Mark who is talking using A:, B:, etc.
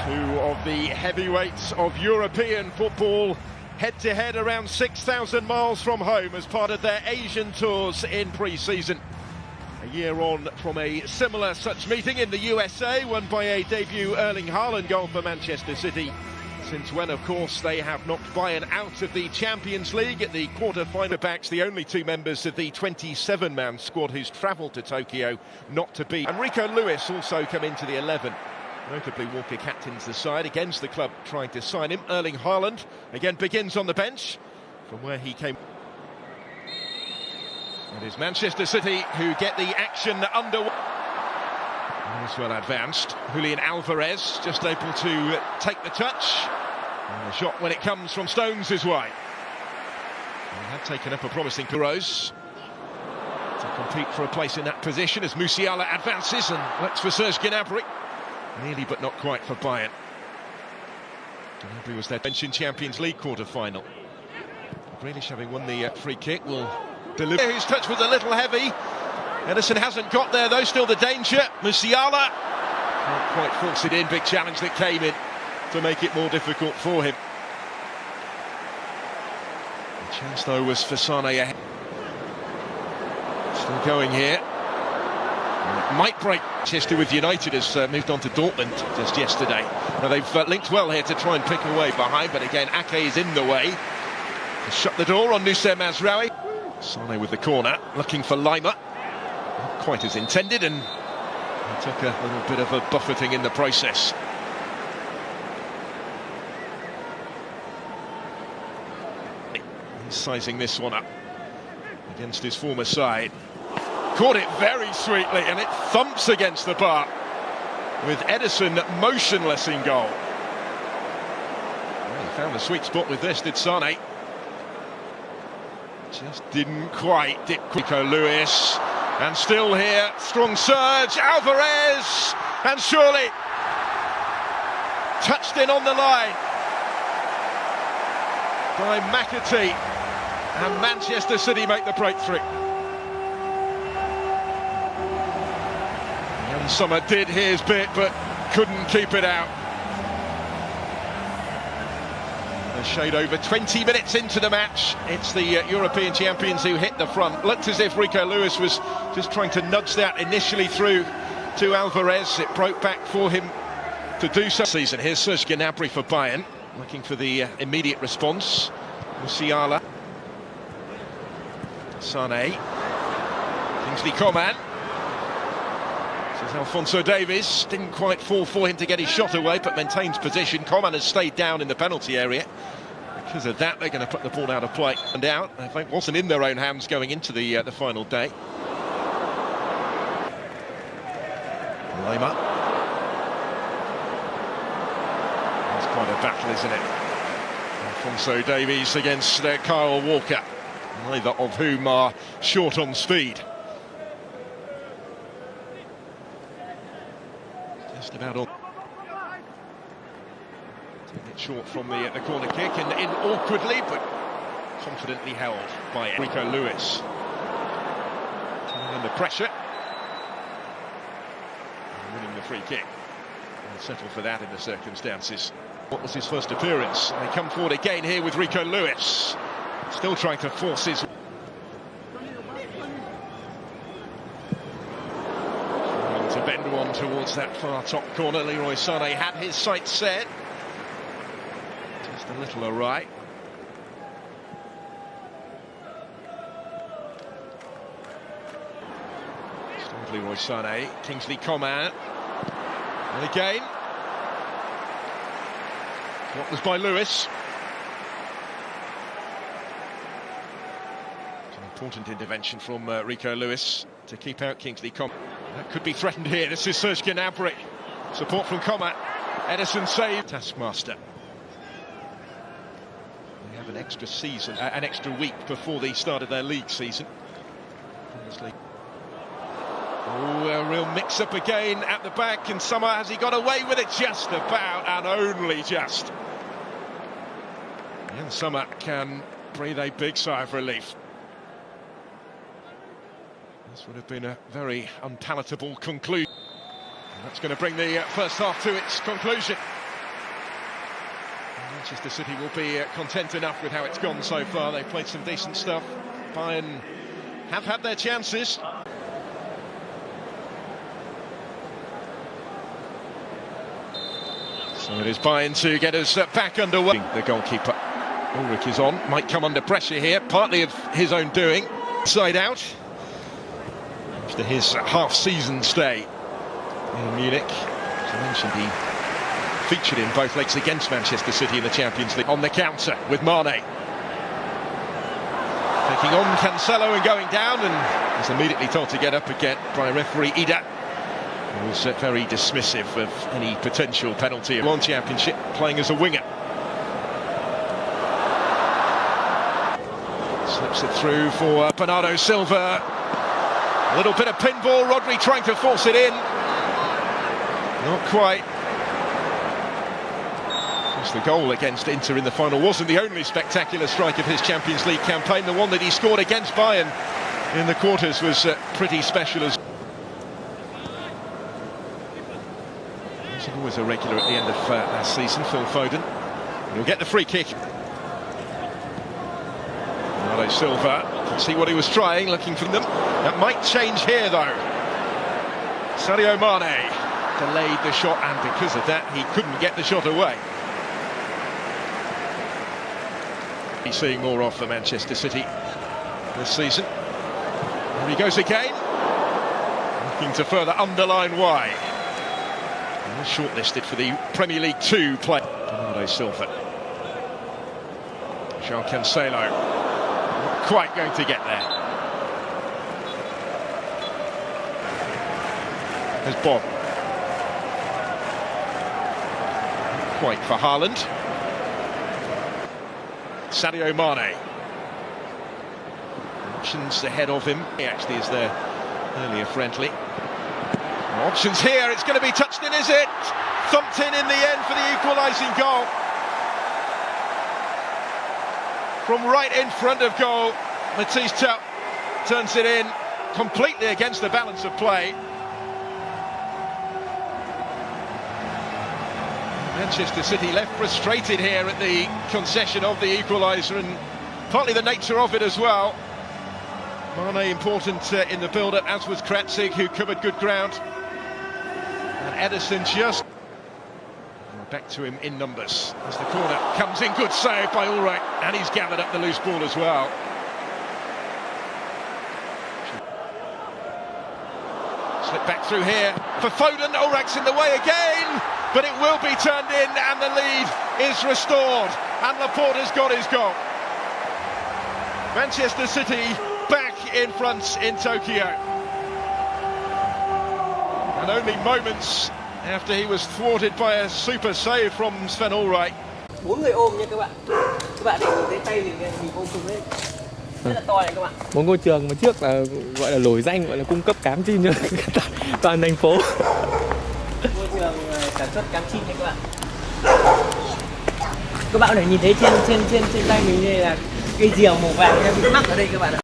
A: Two of the heavyweights of European football head-to-head around 6,000 miles from home as part of their Asian tours in pre-season. A year on from a similar such meeting in the USA, won by a debut Erling Haaland goal for Manchester City. Since when, of course, they have knocked Bayern out of the Champions League at the quarter-final. Backs the only two members of the 27-man squad who's travelled to Tokyo not to be. And Rico Lewis also come into the 11. Notably, Walker captains the side against the club trying to sign him. Erling Haaland again begins on the bench from where he came. It is Manchester City who get the action underway. As well advanced. Julian Alvarez just able to take the touch. And the shot when it comes from Stones is wide. They have taken up a promising Rose to compete for a place in that position as Musiala advances and looks for Serge Gnabry. Nearly but not quite for Bayern. Gnabry was their bench in Champions League quarter-final. Grealish, having won the free kick, will deliver. His touch was a little heavy. Ederson hasn't got there though, still the danger. Musiala can't quite force it in, big challenge that came in to make it more difficult for him. The chance though was for Sane ahead. Still going here. It might break. Manchester with United has moved on to Dortmund just yesterday. Now they've linked well here to try and pick away behind, but again Ake is in the way. To shut the door on Nusser Mazraoui. Sane with the corner, looking for Lima. Not quite as intended, and he took a little bit of a buffeting in the process. He's sizing this one up against his former side. Caught it very sweetly, and it thumps against the bar with Ederson motionless in goal. Well, he found the sweet spot with this, did Sane. Just didn't quite dip. Rico Lewis, and still here, strong surge, Alvarez, and surely touched in on the line by McAtee, and Manchester City make the breakthrough. Summer did his bit, but couldn't keep it out. A shade over 20 minutes into the match. It's the European champions who hit the front. Looked as if Rico Lewis was just trying to nudge that initially through to Alvarez. It broke back for him to do so. Season. Here's Serge Gnabry for Bayern, looking for the immediate response. Musiala, Sane, Kingsley Coman. Alphonso Davies didn't quite fall for him to get his shot away, but maintains position. Coman has stayed down in the penalty area. Because of that, they're going to put the ball out of play and out. I think it wasn't in their own hands going into the final day. Lima. It's quite a battle, isn't it? Alphonso Davies against Kyle Walker, neither of whom are short on speed. Just about all. Taking it short from the corner kick and in awkwardly but confidently held by Rico Lewis. Turning under pressure. And winning the free kick. And settle for that in the circumstances. What was his first appearance? And they come forward again here with Rico Lewis. Still trying to force his... to bend one towards that far top corner. Leroy Sané had his sights set. Just a little awry. Still Leroy Sané, Kingsley Coman. And again. What was by Lewis. It's an important intervention from Rico Lewis to keep out Kingsley Coman. That could be threatened here. This is Serge Gnabry. Support from Coman. Ederson saved. Taskmaster. They have an extra season, an extra week before the start of their league season. Oh, a real mix-up again at the back, and Summer, has he got away with it? Just about, and only just. And Summer can breathe a big sigh of relief. This would have been a very unpalatable conclusion. And that's going to bring the first half to its conclusion. Manchester City will be content enough with how it's gone so far. They've played some decent stuff. Bayern have had their chances. So it is Bayern to get us back underway. The goalkeeper, Ulrich, is on. Might come under pressure here, partly of his own doing. Side out. After his half-season stay in Munich. As I mentioned, he featured in both legs against Manchester City in the Champions League. On the counter with Mane. Taking on Cancelo and going down, and is immediately told to get up again by referee Ida, who was very dismissive of any potential penalty. One Championship, playing as a winger. Slips it through for Bernardo Silva. A little bit of pinball, Rodri trying to force it in. Not quite. The goal against Inter in the final wasn't the only spectacular strike of his Champions League campaign. The one that he scored against Bayern in the quarters was pretty special as he's always a regular at the end of last season, Phil Foden. He'll get the free kick. Bernardo Silva, can see what he was trying, looking for them. That might change here though. Sadio Mane delayed the shot, and because of that he couldn't get the shot away. He's seeing more of for Manchester City this season. There he goes again, looking to further underline why. He was shortlisted for the Premier League 2 play. Bernardo Silva. João Cancelo, not quite going to get there. There's Bob. Not quite for Haaland. Sadio Mane. Options ahead of him. He actually is there earlier friendly. Options here, it's going to be touched in, is it? Thumped in the end for the equalising goal. From right in front of goal, Matisse Tupp turns it in, completely against the balance of play. Manchester City left frustrated here at the concession of the equaliser, and partly the nature of it as well. Mane important in the build-up, as was Kratzig, who covered good ground. And Ederson just back to him in numbers as the corner comes in. Good save by Ulrich, and he's gathered up the loose ball as well. Slip back through here for Foden. Ulrich's in the way again, but it will be turned in, and the lead is restored, and Laporta's got his goal. Manchester City back in front in Tokyo, and only moments after he was thwarted by a super save from Sven Ulreich.
B: 4 người ôm nha các bạn. Các bạn để nhìn thấy tay mình ôm cùng lên. Rất là to này các bạn.
C: Một ngôi trường mà trước là gọi là nổi danh, gọi là cung cấp cám chim cho toàn thành phố.
B: Ngôi trường sản xuất cám chim này các bạn. Các bạn có thể nhìn thấy trên tay mình đây là cây diều màu vàng đang bị mắc ở đây các bạn ạ.